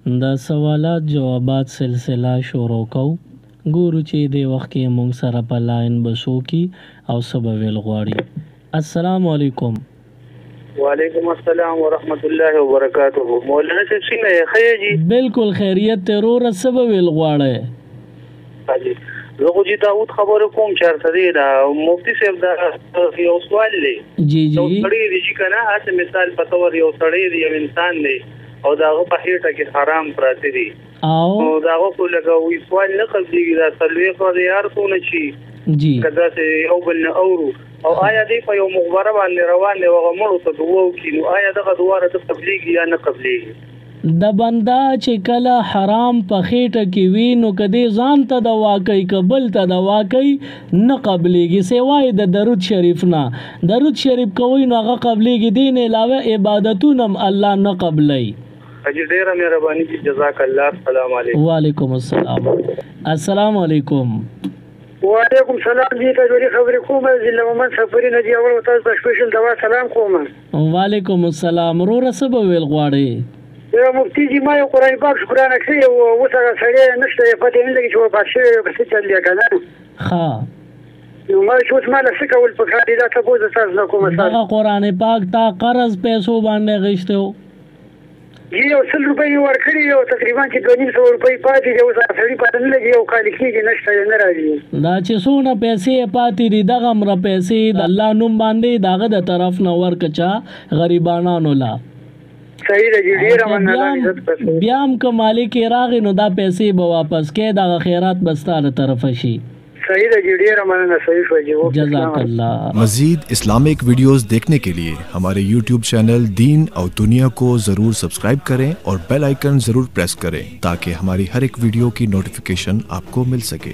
د سوالات جوابات سلسله شروع کو. ګورو چې د وخت کې مونږ سره په لاین بسو کی او سبب ویل غواړي. السلام علیکم. وعلیکم السلام ورحمت الله وبرکاته. مولانا صاحب څنګه خیر جی؟ بالکل خیریت ترور سبب ویل غواړي. حاجی زه خو جی داود خبره کوم چارته دی دا مفتی صاحب دا یو سوال دی. جی یو سړی دی چې کنه هڅه مثال په تور یو سړی دی یو انسان دی او داغه په هیټه کې حرام پراته دي او داغه کو لګوي سوال نه قبليږي دا سلوي خو د یار څونه شي جی کدا چې یو بل نه اورو او آیا دی په یو مخبره باندې روان دی او مړو ته دوه کینو آیا دغه دواره ته قبليږي یا نه قبليږي؟ د بندا چې کله حرام په خېټه کې وي نو کدی ځان ته د واقعي قبل ته د واقعي نه قبليږي سوای د درود شریف نه. درود شریف کوي نو هغه قبليږي دین علاوه عبادتونه الله نه قبلي. اجي ډیره مهرباني کی جزاک الله. السلام علیکم. وعلیکم السلام. السلام علیکم. وعلیکم السلام. دې ته ډېری خبرې کوم ضلع مومن سفری نه دی اول تاسو په سپیشل دوا سلام کوم. وعلیکم السلام. رو سبب ویل غواړي. یو مفتی جی ما یو قرآن پاک شکرانه کړی او وسره سړی نشته پته نه لګي چې په پښه په څه چل دی کنه. ها نو ما شو اسمه له څه کول په کار دی دا تاسو تاسو نه کوم. دا قرآن پاک تا قرض پیسو باندې غشته یو 100 روپۍ ورکړي او تقریبا چې 200 روپۍ پاتې دی او سړی پته نه لګي او کال کېږي نشته نه راځي. دا چې څونه پیسې پاتې دي دغه مر پیسې د الله نوم باندې داغه د طرف نه ورکچا غریبانو لا صحیح دی ډیره مننه. بیا هم که مالک راغی نو دا پیسې به واپس کې دا خیرات بستاره طرف شي. صحیح دی ډیره مننه. صحیح شو. جزاک الله. मजीद Islamic videos देखने के लिए हमारे YouTube चैनल दीन और दुनिया को जरूर सब्सक्राइब करें और बेल आइकन जरूर प्रेस करें ताकि हमारी हर एक वीडियो की नोटिफिकेशन आपको मिल सके.